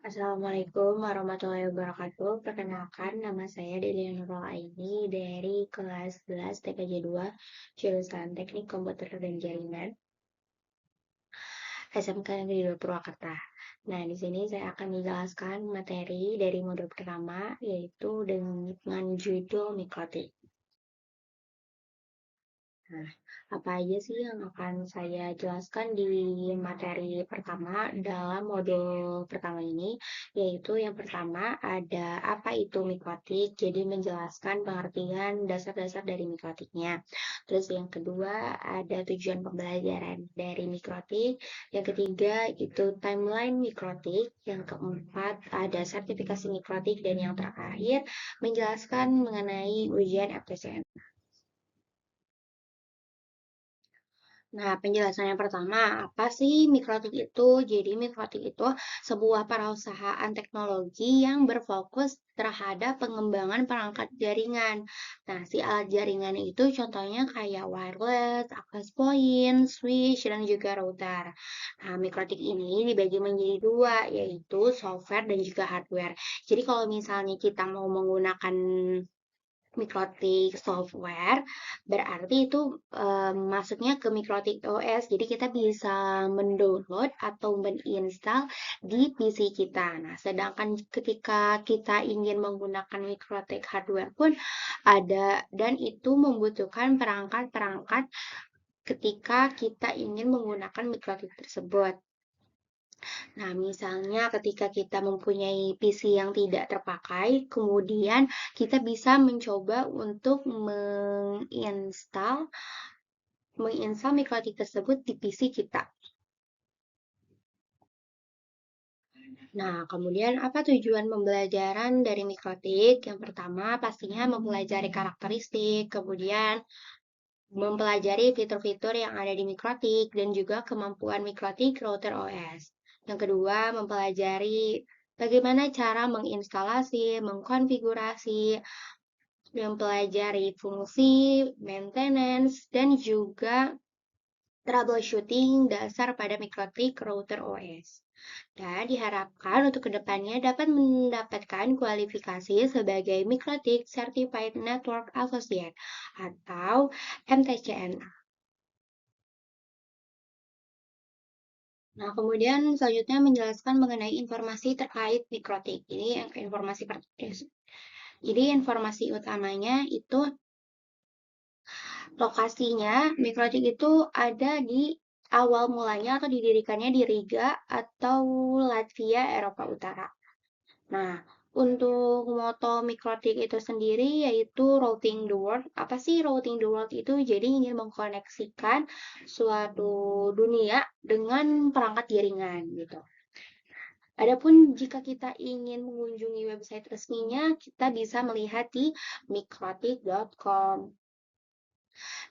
Assalamualaikum warahmatullahi wabarakatuh. Perkenalkan, nama saya Dede Nurul Aini dari kelas 11 TKJ 2, jurusan Teknik Komputer dan Jaringan, SMK Negeri 2 Purwakarta. Nah, di sini saya akan menjelaskan materi dari modul pertama, yaitu dengan judul mikrotik. Nah, apa aja sih yang akan saya jelaskan di materi pertama dalam modul pertama ini? Yaitu yang pertama ada apa itu mikrotik, jadi menjelaskan pengertian dasar-dasar dari mikrotiknya. Terus yang kedua ada tujuan pembelajaran dari mikrotik. Yang ketiga itu timeline mikrotik. Yang keempat ada sertifikasi mikrotik. Dan yang terakhir menjelaskan mengenai ujian FTCN. Nah, penjelasan yang pertama, apa sih mikrotik itu? Jadi, mikrotik itu sebuah perusahaan teknologi yang berfokus terhadap pengembangan perangkat jaringan. Nah, si alat jaringan itu contohnya kayak wireless, access point, switch, dan juga router. Nah, mikrotik ini dibagi menjadi dua, yaitu software dan juga hardware. Jadi, kalau misalnya kita mau menggunakan mikrotik software berarti itu masuknya ke mikrotik OS. Jadi kita bisa mendownload atau menginstal di PC kita. Nah, sedangkan ketika kita ingin menggunakan mikrotik hardware pun ada dan itu membutuhkan perangkat-perangkat ketika kita ingin menggunakan mikrotik tersebut. Nah, misalnya ketika kita mempunyai PC yang tidak terpakai, kemudian kita bisa mencoba untuk menginstal mikrotik tersebut di PC kita. Nah, kemudian apa tujuan pembelajaran dari mikrotik? Yang pertama, pastinya mempelajari karakteristik, kemudian mempelajari fitur-fitur yang ada di mikrotik dan juga kemampuan mikrotik router OS. Yang kedua, mempelajari bagaimana cara menginstalasi, mengkonfigurasi, mempelajari fungsi, maintenance, dan juga troubleshooting dasar pada mikrotik router OS. Dan diharapkan untuk kedepannya dapat mendapatkan kualifikasi sebagai Mikrotik Certified Network Associate atau MTCNA. Nah, kemudian selanjutnya menjelaskan mengenai informasi terkait mikrotik. Jadi informasi utamanya itu lokasinya mikrotik itu ada di awal mulanya atau didirikannya di Riga atau Latvia, Eropa Utara. Nah, untuk moto mikrotik itu sendiri yaitu routing the world. Apa sih routing the world itu? Jadi ingin mengkoneksikan suatu dunia dengan perangkat jaringan gitu. Adapun jika kita ingin mengunjungi website resminya, kita bisa melihat di mikrotik.com.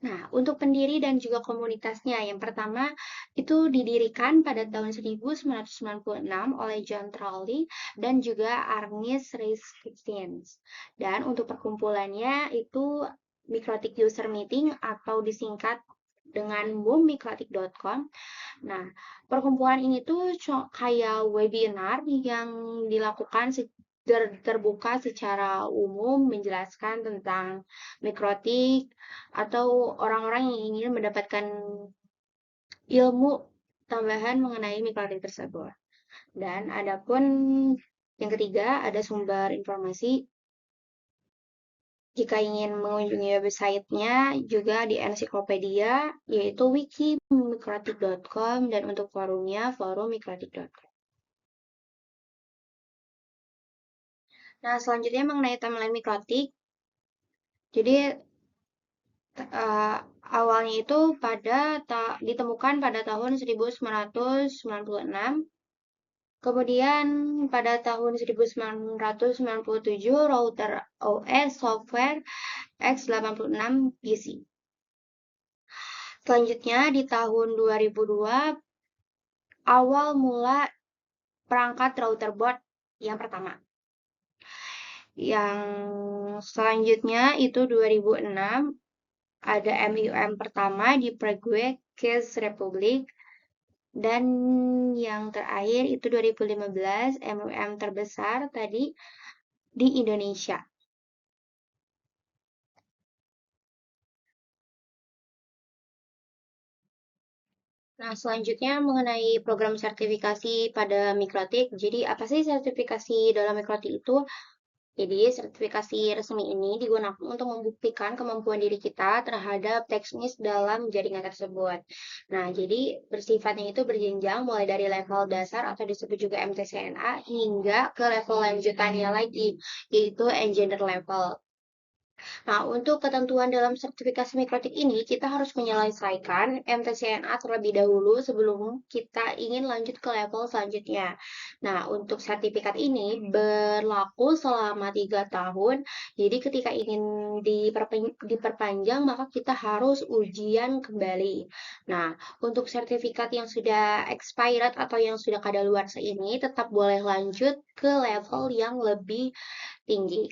Nah, untuk pendiri dan juga komunitasnya, yang pertama itu didirikan pada tahun 1996 oleh John Trolley dan juga Ernest Rees. Dan untuk perkumpulannya itu Mikrotik User Meeting atau disingkat dengan boomikrotik.com. Nah, perkumpulan ini tuh kayak webinar yang dilakukan terbuka secara umum menjelaskan tentang mikrotik atau orang-orang yang ingin mendapatkan ilmu tambahan mengenai mikrotik tersebut. Dan adapun yang ketiga ada sumber informasi. Jika ingin mengunjungi websitenya juga di ensiklopedia yaitu wiki.mikrotik.com dan untuk forumnya forum.mikrotik.com. Nah, selanjutnya mengenai timeline mikrotik. Jadi awalnya itu ditemukan pada tahun 1996 Kemudian pada tahun 1997 router OS software x86 PC. Selanjutnya di tahun 2002 awal mula perangkat router board yang pertama. Yang selanjutnya itu 2006 ada MUM pertama di Prague, Czech Republic. Dan yang terakhir itu 2015 MUM terbesar tadi di Indonesia. Nah, selanjutnya mengenai program sertifikasi pada Mikrotik. Jadi, apa sih sertifikasi dalam Mikrotik itu? Jadi, sertifikasi resmi ini digunakan untuk membuktikan kemampuan diri kita terhadap teknis dalam jaringan tersebut. Nah, jadi bersifatnya itu berjenjang mulai dari level dasar atau disebut juga MTCNA hingga ke level lanjutannya lagi, yaitu engineer level. Nah, untuk ketentuan dalam sertifikasi mikrotik ini, kita harus menyelesaikan MTCNA terlebih dahulu sebelum kita ingin lanjut ke level selanjutnya. Nah, untuk sertifikat ini berlaku selama 3 tahun. Jadi, ketika ingin diperpanjang, maka kita harus ujian kembali. Nah, untuk sertifikat yang sudah expired atau yang sudah kadaluarsa ini, tetap boleh lanjut ke level yang lebih tinggi.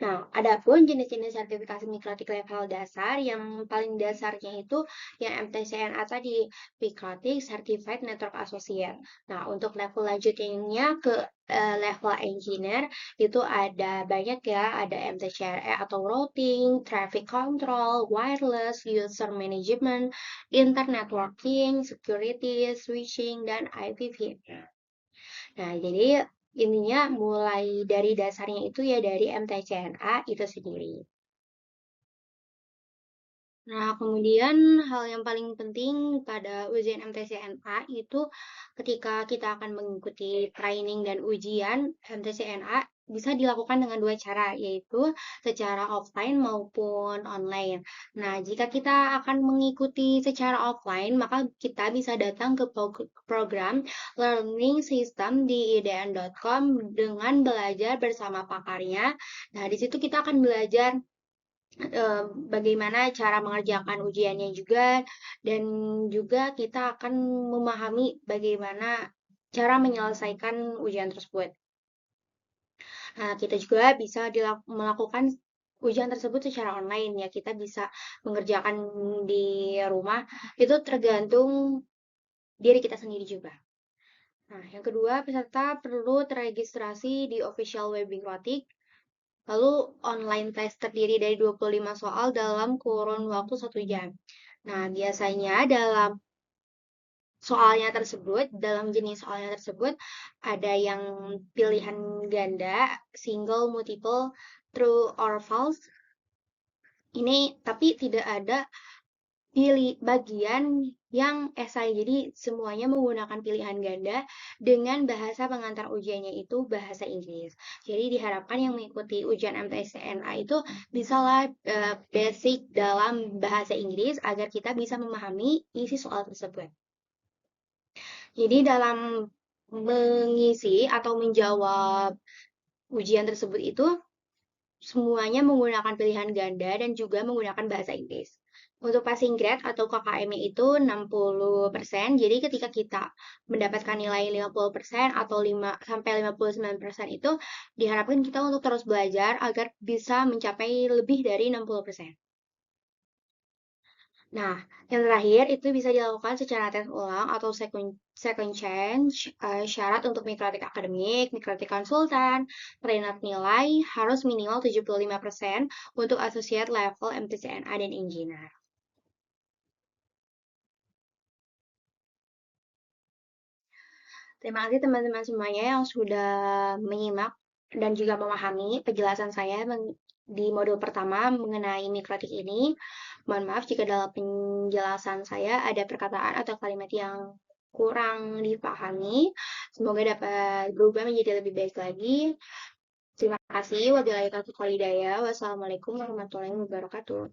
Nah, adapun jenis-jenis sertifikasi mikrotik level dasar yang paling dasarnya itu yang MTCNA tadi, Mikrotik Certified Network Associate. Nah, untuk level lanjutnya ke level engineer itu ada banyak ya, ada MTCRE atau routing, traffic control, wireless, user management, internet networking, security, switching, dan IPv4. Nah, jadi intinya mulai dari dasarnya itu ya dari MTCNA itu sendiri. Nah, kemudian hal yang paling penting pada ujian MTCNA itu ketika kita akan mengikuti training dan ujian MTCNA bisa dilakukan dengan dua cara, yaitu secara offline maupun online. Nah, jika kita akan mengikuti secara offline, maka kita bisa datang ke program learning system di idn.com dengan belajar bersama pakarnya. Nah, di situ kita akan belajar bagaimana cara mengerjakan ujiannya juga, dan juga kita akan memahami bagaimana cara menyelesaikan ujian tersebut. Nah, kita juga bisa melakukan ujian tersebut secara online ya. Kita bisa mengerjakan di rumah. Itu tergantung diri kita sendiri juga. Nah, yang kedua, peserta perlu terregistrasi di official web Mikrotik. Lalu online test terdiri dari 25 soal dalam kurun waktu 1 jam. Nah, biasanya dalam dalam jenis soalnya tersebut, ada yang pilihan ganda, single, multiple, true or false. Ini tapi tidak ada bagian yang esai. Jadi semuanya menggunakan pilihan ganda dengan bahasa pengantar ujiannya itu bahasa Inggris. Jadi diharapkan yang mengikuti ujian MTSNA itu bisalah basic dalam bahasa Inggris agar kita bisa memahami isi soal tersebut. Jadi dalam mengisi atau menjawab ujian tersebut itu semuanya menggunakan pilihan ganda dan juga menggunakan bahasa Inggris. Untuk passing grade atau KKM itu 60%. Jadi ketika kita mendapatkan nilai 50% atau 5 sampai 59% itu diharapkan kita untuk terus belajar agar bisa mencapai lebih dari 60%. Nah, yang terakhir itu bisa dilakukan secara tes ulang atau second chance. Syarat untuk mikrotik akademik, mikrotik konsultan, peringkat nilai harus minimal 75% untuk associate level MTCNA dan engineer. Terima kasih teman-teman semuanya yang sudah menyimak dan juga memahami penjelasan saya di modul pertama mengenai mikrotik ini. Mohon maaf jika dalam penjelasan saya ada perkataan atau kalimat yang kurang dipahami. Semoga dapat berubah menjadi lebih baik lagi. Terima kasih. Wabillahi taufiq wal hidayah. Wassalamualaikum warahmatullahi wabarakatuh.